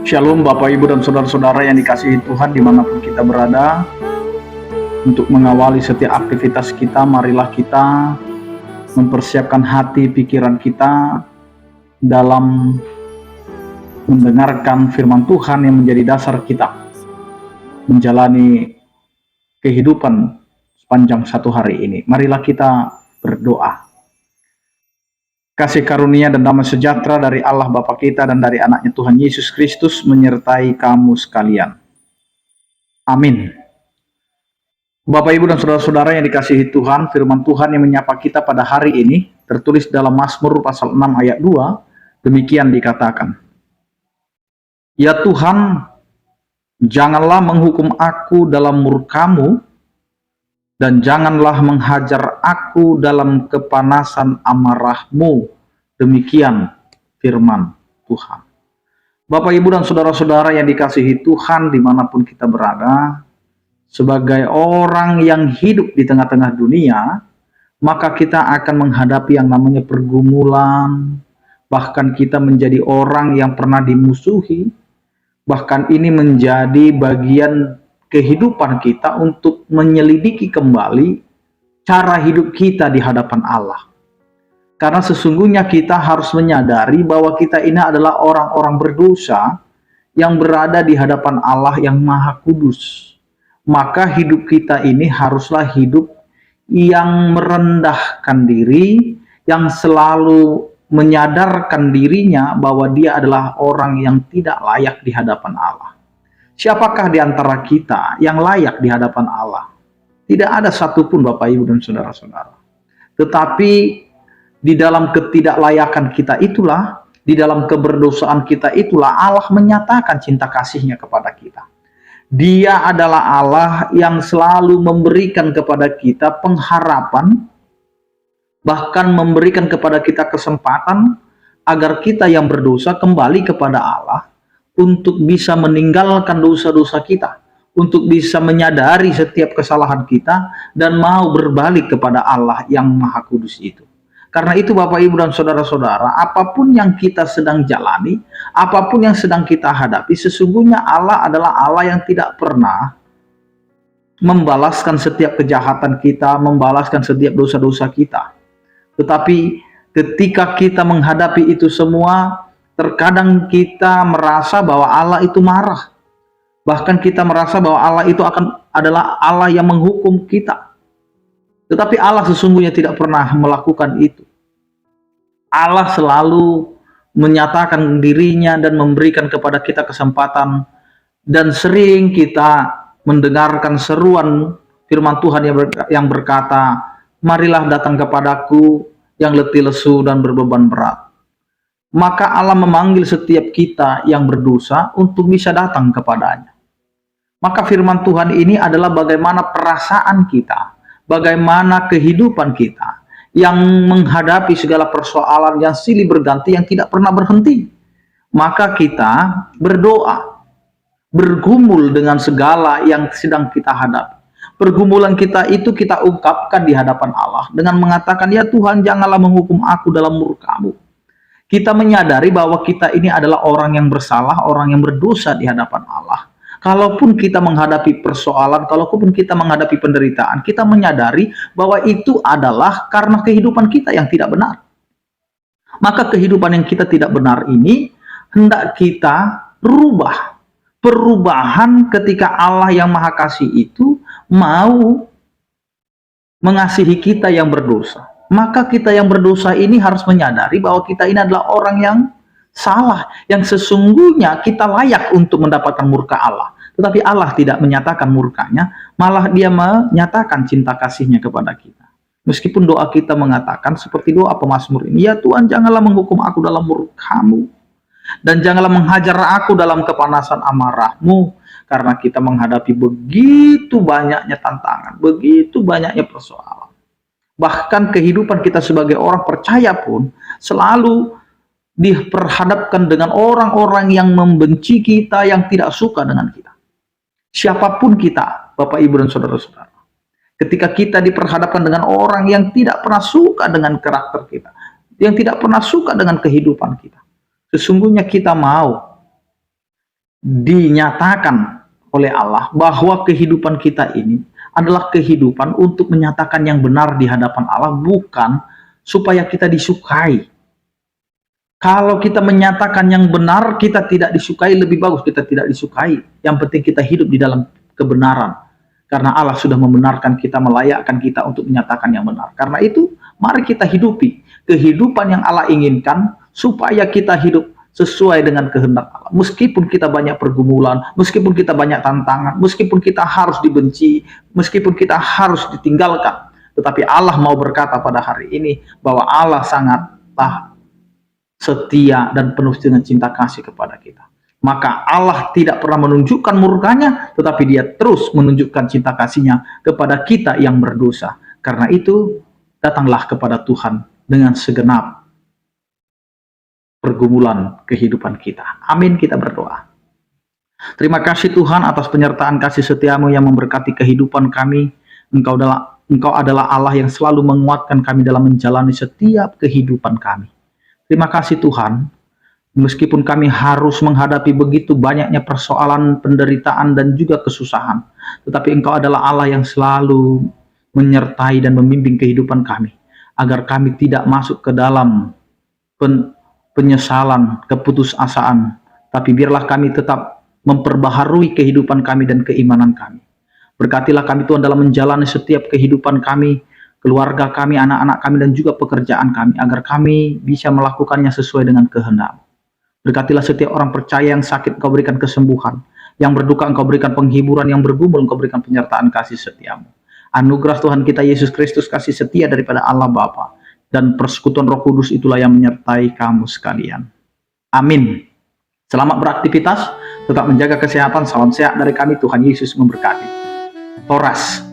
Shalom Bapak Ibu dan Saudara-saudara yang dikasihi Tuhan dimanapun kita berada. Untuk mengawali setiap aktivitas kita, marilah kita mempersiapkan hati pikiran kita dalam mendengarkan firman Tuhan yang menjadi dasar kita menjalani kehidupan sepanjang satu hari ini. Marilah kita berdoa. Kasih karunia dan damai sejahtera dari Allah Bapa kita dan dari anaknya Tuhan Yesus Kristus menyertai kamu sekalian. Amin. Bapak Ibu dan Saudara-saudara yang dikasihi Tuhan, firman Tuhan yang menyapa kita pada hari ini tertulis dalam Mazmur pasal 6 ayat 2, demikian dikatakan. Ya Tuhan, janganlah menghukum aku dalam murka-Mu, dan janganlah menghajar aku dalam kepanasan amarah-Mu. Demikian firman Tuhan. Bapak, Ibu, dan Saudara-saudara yang dikasihi Tuhan dimanapun kita berada, sebagai orang yang hidup di tengah-tengah dunia, maka kita akan menghadapi yang namanya pergumulan, bahkan kita menjadi orang yang pernah dimusuhi, bahkan ini menjadi bagian kehidupan kita untuk menyelidiki kembali cara hidup kita di hadapan Allah. Karena sesungguhnya kita harus menyadari bahwa kita ini adalah orang-orang berdosa yang berada di hadapan Allah yang Maha Kudus. Maka hidup kita ini haruslah hidup yang merendahkan diri, yang selalu menyadarkan dirinya bahwa dia adalah orang yang tidak layak di hadapan Allah. Siapakah di antara kita yang layak di hadapan Allah? Tidak ada satupun Bapak, Ibu, dan Saudara-saudara. Tetapi di dalam ketidaklayakan kita itulah, di dalam keberdosaan kita itulah Allah menyatakan cinta kasih-Nya kepada kita. Dia adalah Allah yang selalu memberikan kepada kita pengharapan, bahkan memberikan kepada kita kesempatan agar kita yang berdosa kembali kepada Allah, untuk bisa meninggalkan dosa-dosa kita, untuk bisa menyadari setiap kesalahan kita, dan mau berbalik kepada Allah yang Maha Kudus itu. Karena itu Bapak, Ibu, dan Saudara-saudara, apapun yang kita sedang jalani, apapun yang sedang kita hadapi, sesungguhnya Allah adalah Allah yang tidak pernah membalaskan setiap kejahatan kita, membalaskan setiap dosa-dosa kita. Tetapi ketika kita menghadapi itu semua, terkadang kita merasa bahwa Allah itu marah. Bahkan kita merasa bahwa Allah itu adalah Allah yang menghukum kita. Tetapi Allah sesungguhnya tidak pernah melakukan itu. Allah selalu menyatakan dirinya dan memberikan kepada kita kesempatan. Dan sering kita mendengarkan seruan firman Tuhan yang berkata, marilah datang kepadaku yang letih lesu dan berbeban berat. Maka Allah memanggil setiap kita yang berdosa untuk bisa datang kepadanya. Maka firman Tuhan ini adalah bagaimana perasaan kita, bagaimana kehidupan kita yang menghadapi segala persoalan yang silih berganti, yang tidak pernah berhenti. Maka kita berdoa, bergumul dengan segala yang sedang kita hadapi. Pergumulan kita itu kita ungkapkan di hadapan Allah dengan mengatakan, ya Tuhan, janganlah menghukum aku dalam murka-Mu. Kita menyadari bahwa kita ini adalah orang yang bersalah, orang yang berdosa di hadapan Allah. Kalaupun kita menghadapi persoalan, kalaupun kita menghadapi penderitaan, kita menyadari bahwa itu adalah karena kehidupan kita yang tidak benar. Maka kehidupan yang kita tidak benar ini hendak kita rubah. Perubahan ketika Allah yang Maha Kasih itu mau mengasihi kita yang berdosa. Maka kita yang berdosa ini harus menyadari bahwa kita ini adalah orang yang salah, yang sesungguhnya kita layak untuk mendapatkan murka Allah. Tetapi Allah tidak menyatakan murkanya, malah Dia menyatakan cinta kasih-Nya kepada kita. Meskipun doa kita mengatakan seperti doa pemazmur ini, ya Tuhan, janganlah menghukum aku dalam murka-Mu, dan janganlah menghajar aku dalam kepanasan amarah-Mu. Karena kita menghadapi begitu banyaknya tantangan, begitu banyaknya persoalan. Bahkan kehidupan kita sebagai orang percaya pun selalu diperhadapkan dengan orang-orang yang membenci kita, yang tidak suka dengan kita. Siapapun kita, Bapak, Ibu, dan Saudara-saudara, ketika kita diperhadapkan dengan orang yang tidak pernah suka dengan karakter kita, yang tidak pernah suka dengan kehidupan kita. Sesungguhnya kita mau dinyatakan oleh Allah bahwa kehidupan kita ini adalah kehidupan untuk menyatakan yang benar di hadapan Allah, bukan supaya kita disukai. Kalau kita menyatakan yang benar, kita tidak disukai, lebih bagus kita tidak disukai. Yang penting kita hidup di dalam kebenaran. Karena Allah sudah membenarkan kita, melayakkan kita untuk menyatakan yang benar. Karena itu, mari kita hidupi kehidupan yang Allah inginkan, supaya kita hidup sesuai dengan kehendak Allah. Meskipun kita banyak pergumulan, meskipun kita banyak tantangan, meskipun kita harus dibenci, meskipun kita harus ditinggalkan. Tetapi Allah mau berkata pada hari ini, bahwa Allah sangatlah setia dan penuh dengan cinta kasih kepada kita. Maka Allah tidak pernah menunjukkan murkanya, tetapi dia terus menunjukkan cinta kasihnya kepada kita yang berdosa. Karena itu, datanglah kepada Tuhan dengan segenap pergumulan kehidupan kita. Amin, kita berdoa. Terima kasih Tuhan atas penyertaan kasih setiamu yang memberkati kehidupan kami. Engkau adalah Allah yang selalu menguatkan kami dalam menjalani setiap kehidupan kami. Terima kasih Tuhan, meskipun kami harus menghadapi begitu banyaknya persoalan, penderitaan, dan juga kesusahan, tetapi Engkau adalah Allah yang selalu menyertai dan membimbing kehidupan kami, agar kami tidak masuk ke dalam penyesalan, keputusasaan, tapi biarlah kami tetap memperbaharui kehidupan kami dan keimanan kami. Berkatilah kami Tuhan dalam menjalani setiap kehidupan kami, keluarga kami, anak-anak kami, dan juga pekerjaan kami, agar kami bisa melakukannya sesuai dengan kehendak. Berkatilah setiap orang percaya yang sakit, Engkau berikan kesembuhan, yang berduka Engkau berikan penghiburan, yang bergumul Engkau berikan penyertaan kasih setiamu. Anugerah Tuhan kita Yesus Kristus, kasih setia daripada Allah Bapa, dan persekutuan Roh Kudus itulah yang menyertai kamu sekalian. Amin. Selamat beraktivitas, tetap menjaga kesehatan, salam sehat dari kami, Tuhan Yesus memberkati. Toras.